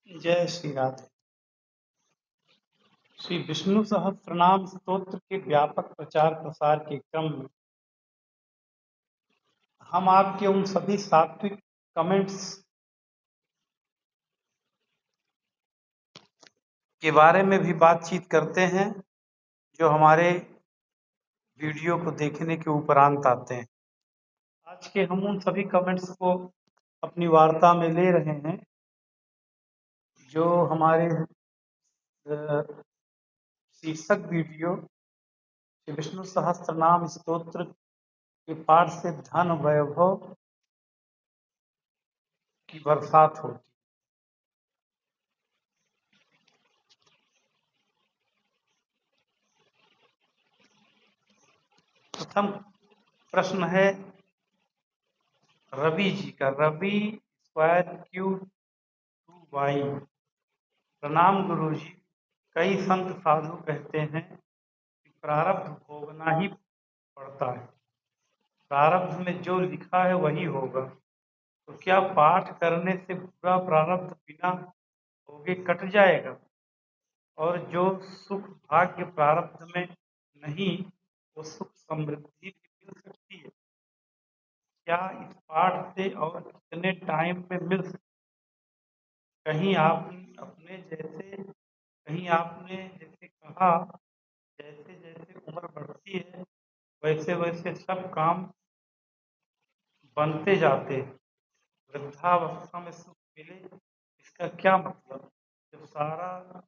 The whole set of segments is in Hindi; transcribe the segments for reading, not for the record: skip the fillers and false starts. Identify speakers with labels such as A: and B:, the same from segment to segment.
A: जय श्री राधे। श्री विष्णु सहस्त्रनाम स्तोत्र के व्यापक प्रचार प्रसार के क्रम में हम आपके उन सभी सात्विक कमेंट्स के बारे में भी बातचीत करते हैं जो हमारे वीडियो को देखने के उपरांत आते हैं। आज के हम उन सभी कमेंट्स को अपनी वार्ता में ले रहे हैं जो हमारे शीर्षक वीडियो श्री विष्णु सहस्त्रनाम स्तोत्र के पाठ से धन वैभव की बरसात होती। प्रथम प्रश्न है रवि जी का, Ravi square Q to Y. प्रणाम गुरु जी। कई संत साधु कहते हैं कि प्रारब्ध भोगना ही पड़ता है, प्रारब्ध में जो लिखा है वही होगा। तो क्या पाठ करने से बुरा प्रारब्ध बिना भोगे कट जाएगा और जो सुख भाग्य प्रारब्ध में नहीं वो सुख समृद्धि भी मिल सकती है? क्या इस पाठ से और कितने टाइम में मिल सकती? कहीं आपने जैसे कहा, जैसे जैसे उम्र बढ़ती है वैसे वैसे सब काम बनते जाते हैं। वृद्धावस्था में सुख मिले इसका क्या मतलब? जब सारा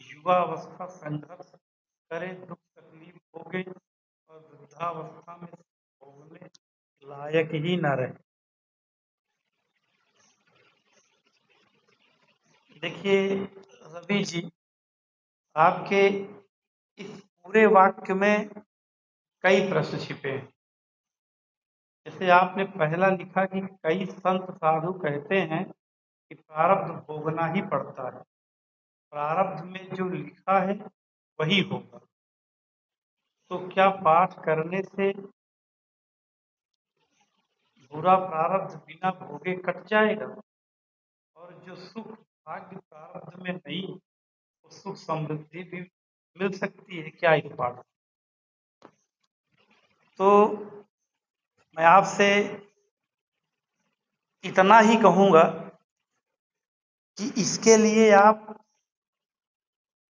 A: युवावस्था संघर्ष करे, दुख तकलीफ भोगे और वृद्धावस्था में सुख भोगने लायक ही न रहे। देखिए रवि जी, आपके इस पूरे वाक्य में कई प्रश्न छिपे हैं। जैसे आपने पहला लिखा कि कई संत साधु कहते हैं कि प्रारब्ध भोगना ही पड़ता है, प्रारब्ध में जो लिखा है वही होगा। तो क्या पाठ करने से बुरा प्रारब्ध बिना भोगे कट जाएगा और जो सुख भाग्य प्रारब्ध में नहीं वो सुख समृद्धि भी मिल सकती है क्या इस पाठ? तो मैं आपसे इतना ही कहूंगा कि इसके लिए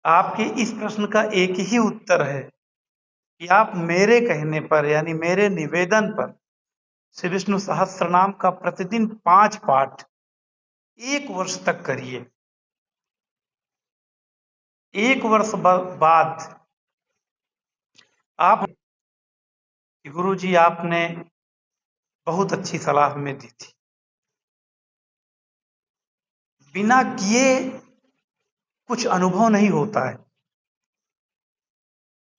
A: आपके इस प्रश्न का एक ही उत्तर है कि आप मेरे कहने पर यानी मेरे निवेदन पर श्री विष्णु सहस्त्रनाम का प्रतिदिन 5 पाठ 1 वर्ष तक करिए। 1 वर्ष बाद आप गुरु जी आपने बहुत अच्छी सलाह हमें दी थी, बिना किए कुछ अनुभव नहीं होता है।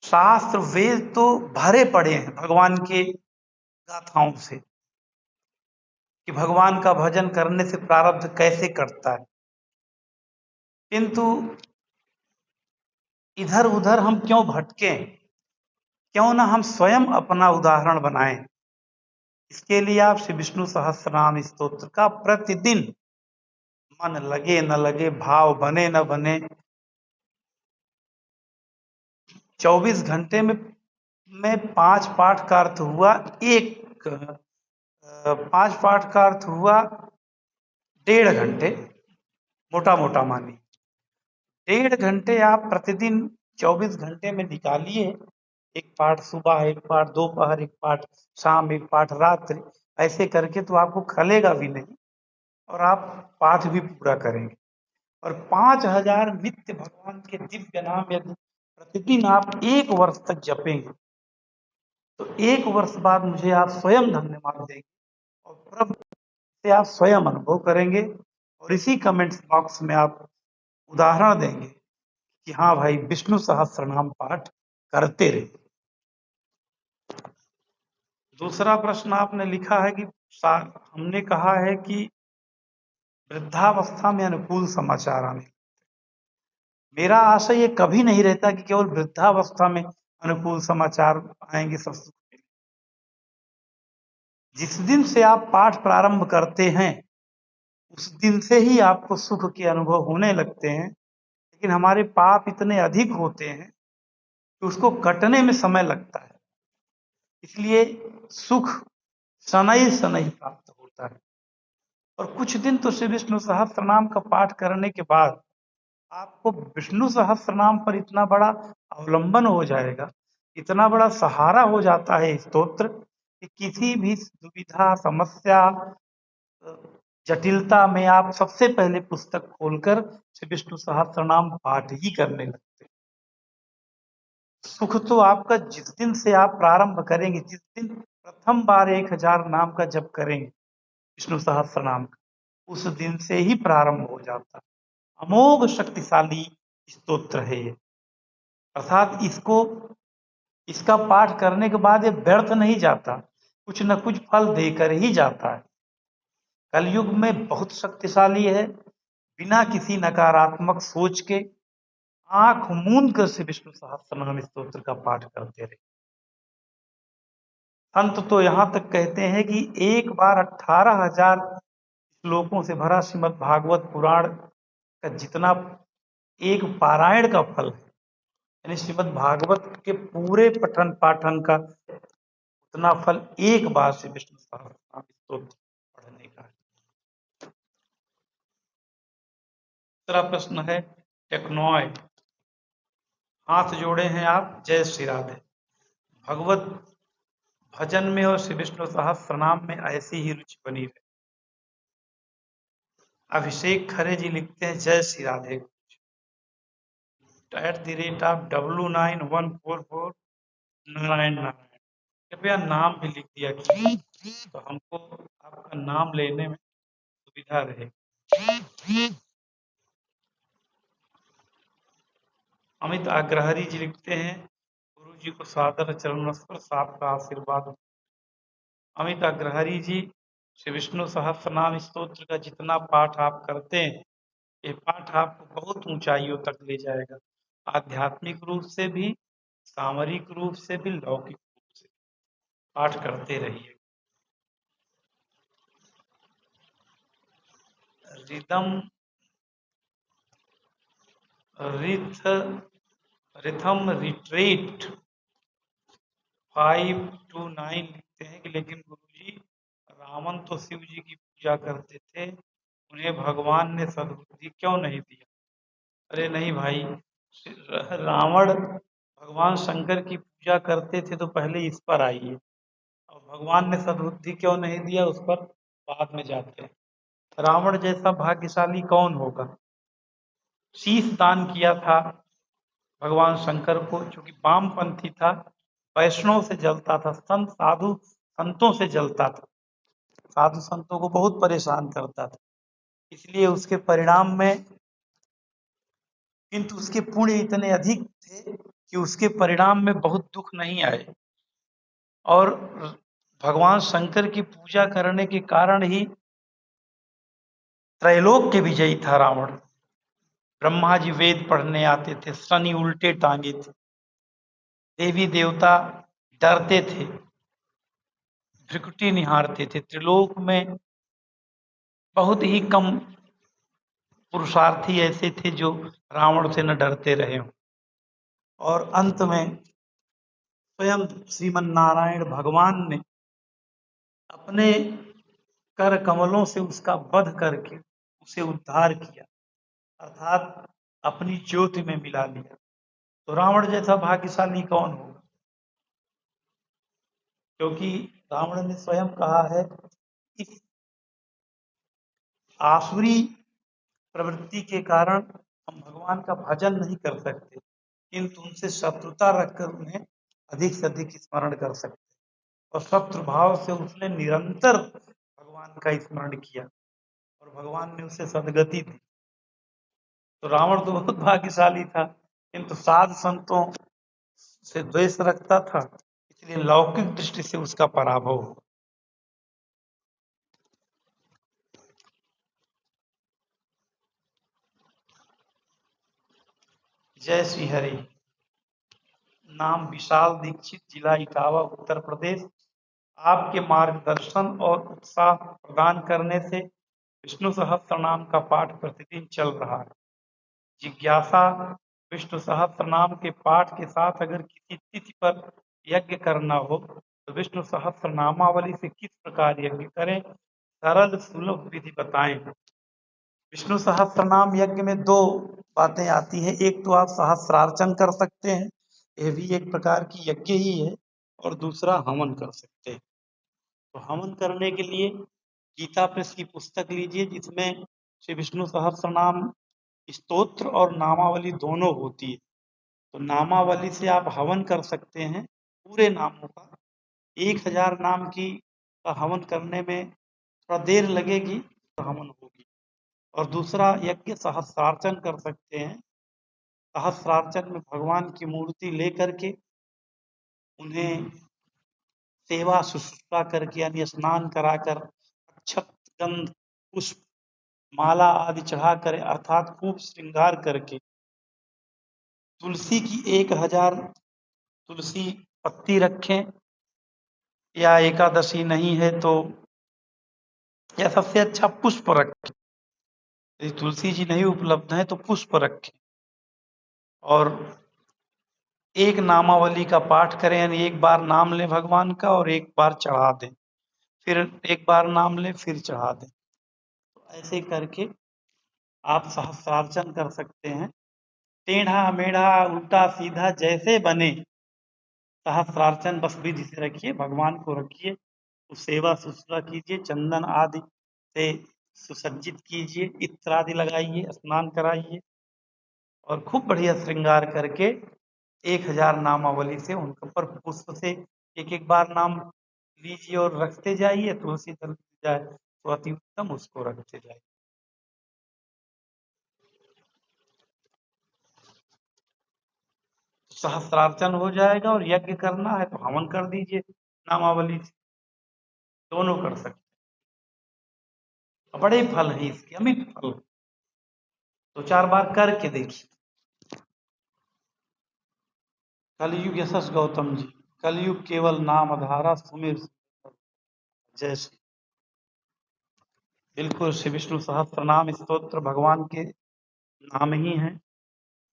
A: शास्त्र वेद तो भरे पड़े हैं भगवान के गाथाओं से कि भगवान का भजन करने से प्रारब्ध कैसे कटता है, किंतु इधर उधर हम क्यों भटकें? क्यों ना हम स्वयं अपना उदाहरण बनाएं। इसके लिए आप श्री विष्णु सहस्त्रनाम स्तोत्र का प्रतिदिन, मन लगे न लगे, भाव बने न बने, 24 घंटे में 5 पाठ का अर्थ हुआ 5 पाठ का अर्थ हुआ 1.5 घंटे, मोटा मोटा मानिए 1.5 घंटे आप प्रतिदिन 24 घंटे में निकालिए। एक पाठ सुबह, एक पाठ दोपहर, एक पाठ शाम, एक पाठ रात्रि, ऐसे करके तो आपको खलेगा भी नहीं और आप पाठ भी पूरा करेंगे। और 5000 नित्य भगवान के दिव्य नाम यदि प्रतिदिन आप 1 वर्ष तक जपेंगे तो 1 वर्ष बाद मुझे आप स्वयं धन्यवाद देंगे और प्रभु से आप स्वयं अनुभव करेंगे और इसी कमेंट्स बॉक्स में आप उदाहरण देंगे कि हाँ भाई विष्णु सहस्त्रनाम पाठ करते रहे। दूसरा प्रश्न आपने लिखा है कि हमने कहा है कि वृद्धावस्था में अनुकूल समाचार आने। मेरा आशय ये कभी नहीं रहता कि केवल वृद्धावस्था में अनुकूल समाचार आएंगे सब सुख मिलेगा। जिस दिन से आप पाठ प्रारंभ करते हैं उस दिन से ही आपको सुख के अनुभव होने लगते हैं। लेकिन हमारे पाप इतने अधिक होते हैं कि उसको कटने में समय लगता है। इसलिए सुख शनैः शनैः प्राप्त होता है। और कुछ दिन तो श्री विष्णु सहस्त्रनाम का पाठ करने के बाद आपको विष्णु सहस्त्रनाम पर इतना बड़ा अवलंबन हो जाएगा, इतना बड़ा सहारा हो जाता है स्तोत्र कि किसी भी दुविधा, समस्या, जटिलता में आप सबसे पहले पुस्तक खोलकर श्री विष्णु सहस्त्रनाम पाठ ही करने लगते हैं। सुख तो आपका जिस दिन से आप प्रारंभ करेंगे, जिस दिन प्रथम बार 1000 नाम का जप करेंगे विष्णु सहस्त्रनाम का, उस दिन से ही प्रारंभ हो जाता है। अमोघ शक्तिशाली स्तोत्र है ये। अर्थात इसका पाठ करने के बाद ये व्यर्थ नहीं जाता, कुछ न कुछ फल देकर ही जाता है। कलयुग में बहुत शक्तिशाली है। बिना किसी नकारात्मक सोच के आंख मूंद कर से विष्णु सहस्त्रनाम स्तोत्र का पाठ करते रहे। संत तो यहाँ तक कहते हैं कि एक बार 18,000 श्लोकों से भरा श्रीमद् भागवत पुराण का जितना एक पारायण का फल है, यानी श्रीमद् भागवत के पूरे पठन पाठन का उतना फल एक बार से विष्णु सहस्त्रनाम स्तोत्र पढ़ने का है। दूसरा प्रश्न है टेक्नॉय, हाथ जोड़े हैं आप, जय श्री राधे। भगवत भजन में और श्री विष्णु सहस्त्रनाम में ऐसी ही रुचि बनी रहे। अभिषेक खरे जी लिखते हैं जय श्री राधे @W9144 नारायण नारायण। कृपया नाम भी लिख दिया कीजिए तो हमको आपका नाम लेने में सुविधा रहे। अमित अग्रहरी जी लिखते हैं गुरु जी को सादर चरण स्पर्श, आपका आशीर्वाद। अमित अग्रहरी जी, श्री विष्णु सहस्त्रनाम स्तोत्र का जितना पाठ आप करते हैं, ये पाठ आपको बहुत ऊंचाइयों तक ले जाएगा, आध्यात्मिक रूप से भी, सामरिक रूप से भी, लौकिक रूप से। पाठ करते रहिए। रिदम रिथ रिथम रिट्रीट 529 लिखते हैं कि लेकिन गुरुजी, रावण तो शिव जी की पूजा करते थे, उन्हें भगवान ने सद्बुद्धि क्यों नहीं दिया? अरे नहीं भाई, रावण भगवान शंकर की पूजा करते थे तो पहले इस पर आइए, और भगवान ने सद्बुद्धि क्यों नहीं दिया उस पर बाद में जाते हैं। रावण जैसा भाग्यशाली कौन होगा? शीश दान किया था भगवान शंकर को, चूंकि वामपंथी था, वैष्णव से जलता था, संत साधु संतों से जलता था, साधु संतों को बहुत परेशान करता था, इसलिए उसके परिणाम में, किंतु उसके पुण्य इतने अधिक थे कि उसके परिणाम में बहुत दुख नहीं आए। और भगवान शंकर की पूजा करने के कारण ही त्रैलोक के विजयी था रावण। ब्रह्मा जी वेद पढ़ने आते थे, शनि उल्टे टांगे थे, देवी देवता डरते थे, भ्रिकुटी निहारते थे। त्रिलोक में बहुत ही कम पुरुषार्थी ऐसे थे जो रावण से न डरते रहे हों। और अंत में स्वयं श्रीमन नारायण भगवान ने अपने कर कमलों से उसका वध करके उसे उद्धार किया, अर्थात अपनी ज्योति में मिला लिया। तो रावण जैसा भाग्यशाली कौन होगा? क्योंकि रावण ने स्वयं कहा है, इस आसुरी प्रवृत्ति के कारण हम भगवान का भजन नहीं कर सकते, किंतु उनसे शत्रुता रखकर उन्हें अधिक से अधिक स्मरण कर सकते। और शत्रु भाव से उसने निरंतर भगवान का स्मरण किया और भगवान ने उसे सदगति दी। तो रावण तो बहुत भाग्यशाली था, किंतु साधु संतों से द्वेष रखता था, इसलिए लौकिक दृष्टि से उसका पराभव हुआ। जय श्री हरि। नाम विशाल दीक्षित, जिला इटावा, उत्तर प्रदेश। आपके मार्गदर्शन और उत्साह प्रदान करने से विष्णु सहस्त्र नाम का पाठ प्रतिदिन चल रहा है। जिज्ञासा विष्णु सहस्त्र नाम के पाठ के साथ अगर किसी तिथि पर यज्ञ करना हो तो विष्णु सहस्त्र नामावली से किस प्रकार यज्ञ करें, सरल सुलभ विधि बताएं। विष्णु सहस्त्र नाम यज्ञ में दो बातें आती हैं। एक तो आप सहस्त्रार्चन कर सकते हैं, यह भी एक प्रकार की यज्ञ ही है, और दूसरा हवन कर सकते हैं। तो हवन करने के लिए गीता प्रेस की पुस्तक लीजिए, जिसमें श्री विष्णु सहस्त्र नाम स्तोत्र और नामावली दोनों होती है। तो नामावली से आप हवन कर सकते हैं पूरे नामों का। 1000 नाम की का हवन करने में थोड़ा देर लगेगी तो हवन होगी। और दूसरा यज्ञ सहस्त्रार्चन कर सकते हैं। सहस्त्रार्चन में भगवान की मूर्ति लेकर के उन्हें सेवा शुश्रूषा करके यानी स्नान कराकर अक्षत गंध पुष्प माला आदि चढ़ाकर अर्थात खूब श्रृंगार करके तुलसी की 1000 तुलसी पत्ती रखें, या एकादशी नहीं है तो या सबसे अच्छा पुष्प रखें। यदि तुलसी जी नहीं उपलब्ध है तो पुष्प रखें, और एक नामावली का पाठ करें, यानी एक बार नाम लें भगवान का और एक बार चढ़ा दें, फिर एक बार नाम लें फिर चढ़ा दें। तो ऐसे करके आप सहस्त्रार्चन कर सकते हैं। टेढ़ा मेढ़ा उल्टा सीधा जैसे बने सहस्त्रार्चन बस विधि से रखिए, भगवान को रखिए, तो सेवा शुश्रूषा कीजिए, चंदन आदि से सुसज्जित कीजिए, इत्र आदि लगाइए, स्नान कराइए और खूब बढ़िया श्रृंगार करके 1000 नामावली से उनके ऊपर पुष्प से एक एक बार नाम लीजिए और रखते जाइए। तुलसी दल जाए तो अति उत्तम, उसको रखते जाइए। सहस्त्रार्चन हो जाएगा, और यज्ञ करना है तो हवन कर दीजिए नामावली से, दोनों कर सकते हैं। बड़े फल हैं इसके, अमित फल। 2-4 बार करके देखिए। कलयुग यशस गौतम जी, कलयुग केवल नाम आधारा सुमिर जय श्री। बिल्कुल, श्री विष्णु सहस्त्र नाम स्तोत्र भगवान के नाम ही हैं,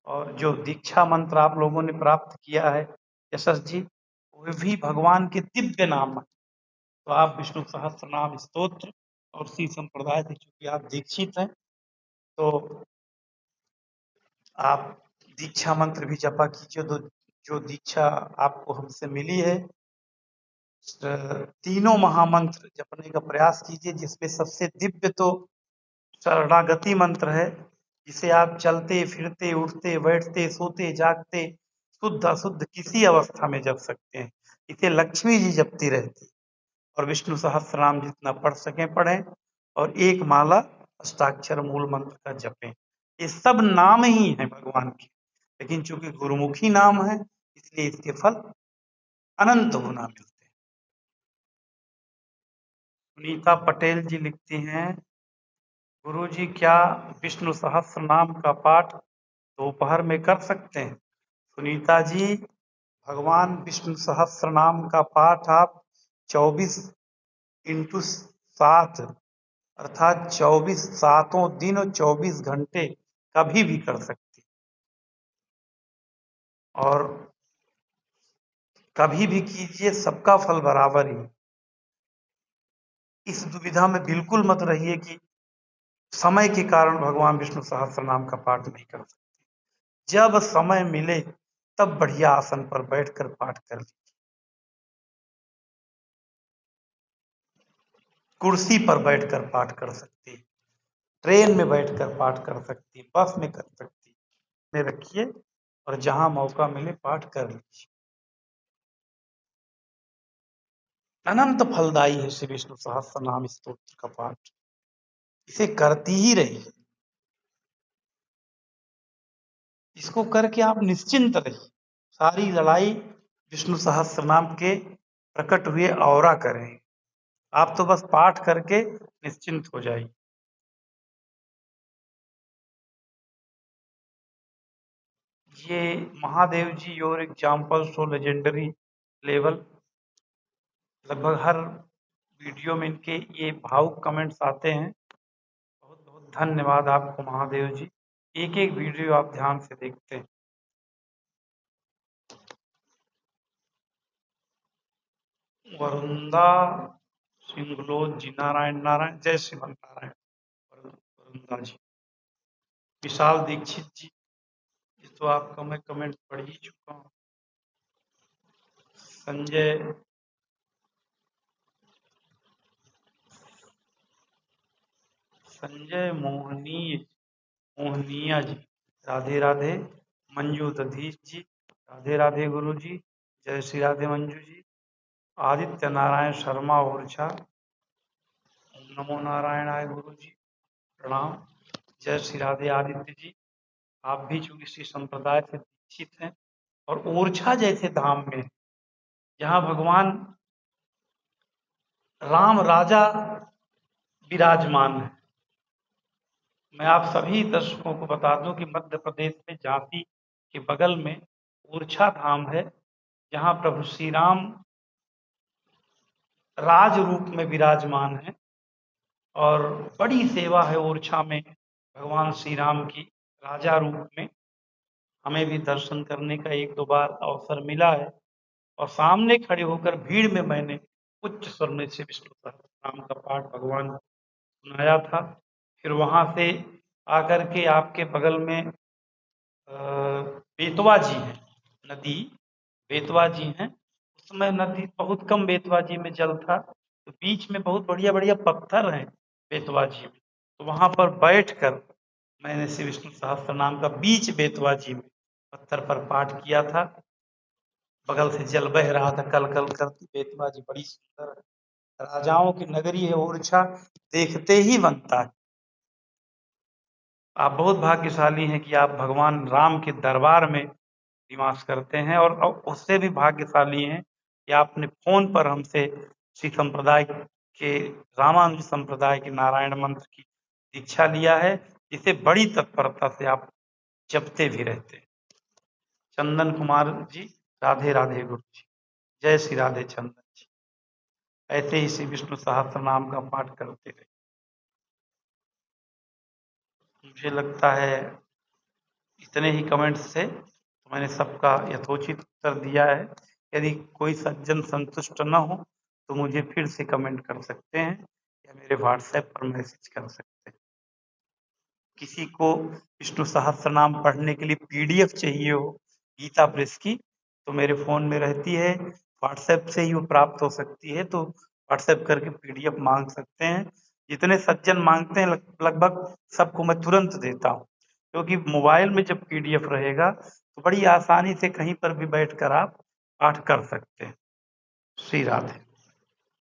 A: और जो दीक्षा मंत्र आप लोगों ने प्राप्त किया है यशस जी, वो भी भगवान के दिव्य नाम है। तो आप विष्णु सहस्त्र नाम स्तोत्र और सी संप्रदाय से चूंकि आप दीक्षित हैं, तो आप दीक्षा मंत्र भी जपा कीजिए। तो जो दीक्षा आपको हमसे मिली है, तीनों महामंत्र जपने का प्रयास कीजिए, जिसमें सबसे दिव्य तो शरणागति मंत्र है, जिसे आप चलते फिरते उठते बैठते सोते जागते शुद्ध अशुद्ध किसी अवस्था में जप सकते हैं। इसे लक्ष्मी जी जपती रहती। और विष्णु सहस्त्र नाम जितना पढ़ सकें पढ़ें, और एक माला अष्टाक्षर मूल मंत्र का जपें। ये सब नाम ही हैं भगवान के, लेकिन चूंकि गुरुमुखी नाम है इसलिए इसके फल अनंत गुना मिलते हैं। सुनीता पटेल जी लिखती हैं, गुरुजी क्या विष्णु सहस्त्र नाम का पाठ दोपहर में कर सकते हैं? सुनीता जी, भगवान विष्णु सहस्त्र नाम का पाठ आप 24x7 अर्थात 24 सातों दिन और 24 घंटे कभी भी कर सकते हैं, और कभी भी कीजिए, सबका फल बराबर ही। इस दुविधा में बिल्कुल मत रहिए कि समय के कारण भगवान विष्णु सहस्त्र नाम का पाठ नहीं कर सकते। जब समय मिले तब बढ़िया आसन पर बैठकर पाठ कर लीजिए। कुर्सी पर बैठकर पाठ कर सकते हैं, ट्रेन में बैठकर पाठ कर सकती है, बस में कर सकती है, में रखिए और जहां मौका मिले पाठ कर लीजिए। अनंत फलदायी है श्री विष्णु सहस्त्र नाम स्तोत्र का पाठ, इसे करती ही रहिए। इसको करके आप निश्चिंत रहिए। सारी लड़ाई विष्णु सहस्त्र नाम के प्रकट हुए औरा करें। आप तो बस पाठ करके निश्चिंत हो जाइए। ये Mahadev ji your example so legendary level, लगभग हर वीडियो में इनके ये भावुक कमेंट्स आते हैं। धन्यवाद आपको महादेव जी। एक एक वीडियो आप ध्यान से देखते हैं। वरुंदा सिंगलोज जी, नारायण नारायण, जय श्रीमन नारायण। वरुंदा जी, विशाल दीक्षित जी, ये तो आपका मैं कमेंट पढ़ ही चुका हूँ। संजय मोहनिया जी, राधे राधे। मंजू दधीश जी, राधे राधे गुरु जी, जय श्री राधे मंजू जी। आदित्य नारायण शर्मा ओरछा, ओम नमो नारायणाय गुरु जी, प्रणाम। जय श्री राधे आदित्य जी। आप भी चूंकि इसी संप्रदाय से दीक्षित हैं और ओरछा जैसे धाम में जहाँ भगवान राम राजा विराजमान है। मैं आप सभी दर्शकों को बता दूं कि मध्य प्रदेश में झांसी के बगल में ओरछा धाम है, जहां प्रभु श्री राम राज रूप में विराजमान है और बड़ी सेवा है ओरछा में भगवान श्री राम की राजा रूप में। हमें भी दर्शन करने का एक दो बार अवसर मिला है और सामने खड़े होकर भीड़ में मैंने उच्च स्वर में से विष्णु सहस्त्रनाम का पाठ भगवान को सुनाया था। फिर वहां से आकर के आपके बगल में बेतवा जी है, नदी बेतवा जी हैं। उस समय नदी बहुत कम बेतवा जी में जल था, तो बीच में बहुत बढ़िया बढ़िया पत्थर हैं बेतवा जी में, तो वहां पर बैठकर मैंने श्री विष्णु सहस्त्र नाम का बीच बेतवा जी में पत्थर पर पाठ किया था। बगल से जल बह रहा था कल कल करती। बेतवा जी बड़ी सुंदर है, राजाओं की नगरी है ओरछा, देखते ही बनता है। आप बहुत भाग्यशाली हैं कि आप भगवान राम के दरबार में निवास करते हैं और उससे भी भाग्यशाली हैं कि आपने फोन पर हमसे श्री संप्रदाय के रामानुज संप्रदाय के नारायण मंत्र की दीक्षा लिया है, जिसे बड़ी तत्परता से आप जपते भी रहते हैं। चंदन कुमार जी, राधे राधे गुरु जी, जय श्री राधे चंदन जी। ऐसे ही श्री विष्णु सहस्त्र नाम का पाठ करते रहे। मुझे लगता है इतने ही कमेंट्स से तो मैंने सबका यथोचित उत्तर दिया है। यदि कोई सज्जन संतुष्ट न हो तो मुझे फिर से कमेंट कर सकते हैं या मेरे व्हाट्सएप पर मैसेज कर सकते हैं। किसी को विष्णु सहस्त्र नाम पढ़ने के लिए पीडीएफ चाहिए हो गीता प्रेस की, तो मेरे फोन में रहती है, व्हाट्सएप से ही वो प्राप्त हो सकती है, तो व्हाट्सएप करके पीडीएफ मांग सकते हैं। जितने सज्जन मांगते हैं लगभग सबको मैं तुरंत देता हूँ, क्योंकि मोबाइल में जब पीडीएफ रहेगा तो बड़ी आसानी से कहीं पर भी बैठकर आप पाठ कर सकते हैं। श्री राधे।